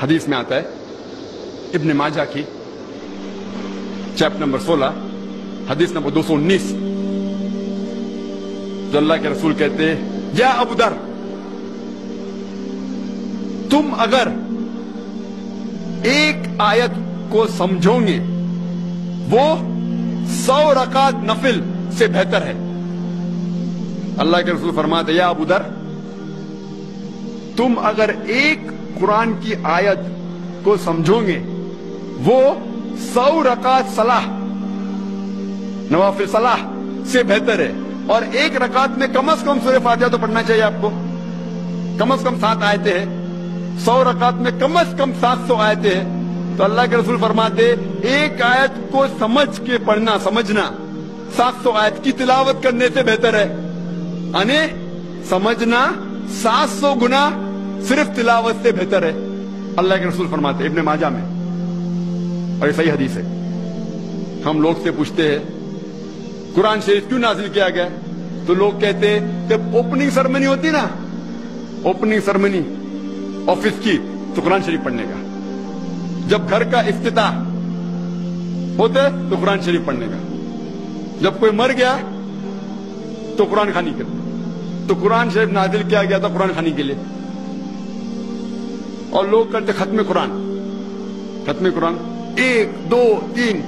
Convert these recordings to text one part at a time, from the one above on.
حدیث میں آتا ہے ابن ماجہ کی چیپٹر نمبر 16 حدیث نمبر 219، جو اللہ کے رسول کہتے ہیں یا ابو در، تم اگر ایک آیت کو سمجھو گے وہ 100 رکعت نفل سے بہتر ہے۔ اللہ کے رسول فرماتے ہیں یا ابو در، تم اگر ایک قرآن کی آیت کو سمجھو گے وہ 100 رکعت صلاح، نوافل صلاح سے بہتر ہے، اور ایک رکعت میں کم از کم سورہ فاتحہ تو پڑھنا چاہیے آپ کو، کم از کم 7 آیتیں ہیں، 100 رکعت میں کم از کم 700 آیتیں ہیں۔ تو اللہ کے رسول فرماتے ایک آیت کو سمجھ کے پڑھنا، سمجھنا 700 آیت کی تلاوت کرنے سے بہتر ہے، یعنی سمجھنا 700 گنا صرف تلاوت سے بہتر ہے، اللہ کے رسول فرماتے ابن ماجہ میں، اور یہ صحیح حدیث ہے۔ ہم لوگ سے پوچھتے ہیں قرآن شریف کیوں نازل کیا گیا، تو لوگ کہتے ہیں کہ اوپننگ سرمنی ہوتی نا، اوپننگ سرمنی آفس کی، تو قرآن شریف پڑھنے کا، جب گھر کا افتتاح ہوتا ہے تو قرآن شریف پڑھنے کا، جب کوئی مر گیا تو قرآن خوانی کرتے، تو قرآن شریف نازل کیا گیا تھا قرآن خوانی کے لیے۔ اور لوگ کرتے ختم قرآن، ختم قرآن 1 2 3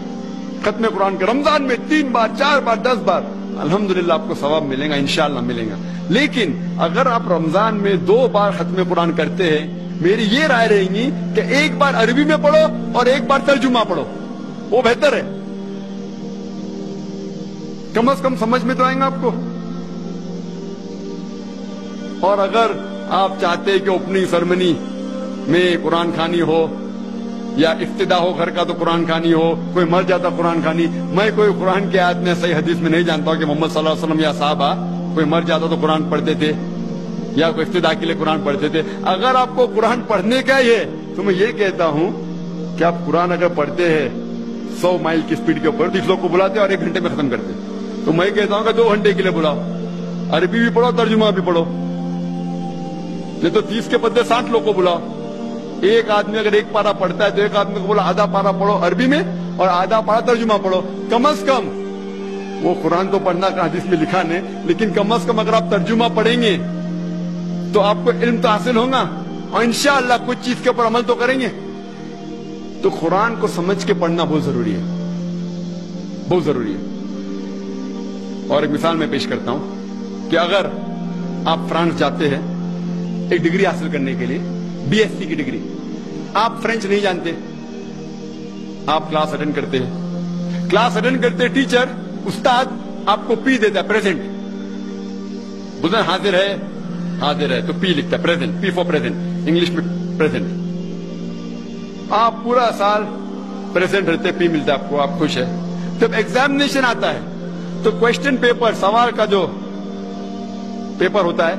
ختم قرآن کے رمضان میں 3 بار 4 بار 10 بار، الحمدللہ آپ کو ثواب ملے گا، انشاءاللہ ملے گا۔ لیکن اگر آپ رمضان میں 2 بار ختم قرآن کرتے ہیں، میری یہ رائے رہے گی کہ 1 بار عربی میں پڑھو اور 1 بار ترجمہ پڑھو، وہ بہتر ہے، کم از کم سمجھ میں تو آئیں گا آپ کو۔ اور اگر آپ چاہتے ہیں کہ اوپننگ سرمنی میں قرآن خوانی ہو یا افتتاح ہو گھر کا تو قرآن خوانی ہو، کوئی مر جاتا قرآن خوانی، میں کوئی قرآن کی آیت میں صحیح حدیث میں نہیں جانتا ہوں کہ محمد صلی اللہ علیہ وسلم یا صحابہ کوئی مر جاتا تو قرآن پڑھتے تھے یا کوئی افتتاح کے لیے قرآن پڑھتے تھے۔ اگر آپ کو قرآن پڑھنے کا ہی ہے تو میں یہ کہتا ہوں کہ آپ قرآن اگر پڑھتے ہیں 100 مائل کی سپیڈ کے اوپر، 30 لوگ کو بلاتے اور 1 گھنٹے میں ختم کرتے، تو میں کہتا ہوں کہ 2 گھنٹے کے لیے بلاؤ، عربی بھی پڑھو ترجمہ بھی پڑھو، نہیں تو 30 کے بدلے 60 لوگ کو بلاؤ۔ ایک آدمی اگر 1 پارہ پڑھتا ہے تو ایک آدمی کو بولا آدھا پارہ پڑھو عربی میں اور آدھا پارہ ترجمہ پڑھو، کم از کم وہ قرآن تو پڑھنا کا حدیث میں لکھا نہیں، لیکن کم از کم اگر آپ ترجمہ پڑھیں گے تو آپ کو علم تو حاصل ہوگا اور انشاءاللہ کچھ چیز کے اوپر عمل تو کریں گے۔ تو قرآن کو سمجھ کے پڑھنا بہت ضروری ہے، بہت ضروری ہے۔ اور ایک مثال میں پیش کرتا ہوں کہ اگر آپ فرانس جاتے ہیں ایک ڈگری حاصل کرنے کے لیے، بی ایس سی کی ڈگری، آپ فرینچ نہیں جانتے، آپ کلاس اٹینڈ کرتے ہیں، کلاس اٹینڈ کرتے ٹیچر استاد آپ کو پی دیتا ہے، پریزنٹ، بولتے ہیں حاضر ہے، حاضر ہے تو پی لکھتا ہے، present, P four present, English میں پریزنٹ، آپ پورا سال پریزنٹ رہتے، پی ملتا ہے آپ کو، آپ خوش ہے۔ جب ایگزامینیشن آتا ہے تو کوشچن پیپر، سوال کا جو پیپر ہوتا ہے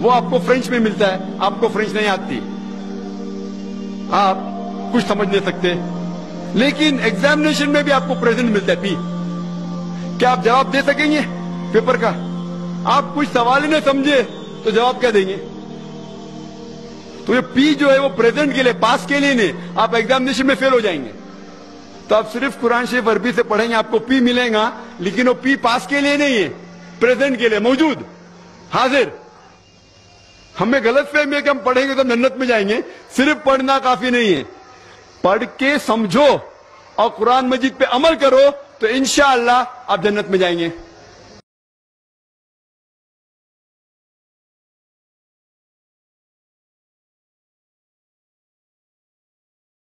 وہ آپ کو فرینچ میں ملتا ہے، آپ کو فرینچ نہیں آتی، آپ کچھ سمجھ نہیں سکتے، لیکن ایگزامینیشن میں بھی آپ کو پریزنٹ ملتا ہے، پی۔ کیا آپ جواب دے سکیں گے پیپر کا؟ آپ کچھ سوال ہی نہیں سمجھے تو جواب کیا دیں گے؟ تو یہ پی جو ہے وہ پریزنٹ کے لیے، پاس کے لیے نہیں، آپ ایگزامینیشن میں فیل ہو جائیں گے۔ تو آپ صرف قرآن شریف عربی سے پڑھیں گے، آپ کو پی ملے گا، لیکن وہ پی پاس کے لیے نہیں ہے، پریزنٹ کے لیے، موجود، حاضر۔ ہمیں غلط فہمی ہے کہ ہم پڑھیں گے تو جنت میں جائیں گے، صرف پڑھنا کافی نہیں ہے، پڑھ کے سمجھو اور قرآن مجید پہ عمل کرو تو انشاءاللہ آپ جنت میں جائیں گے۔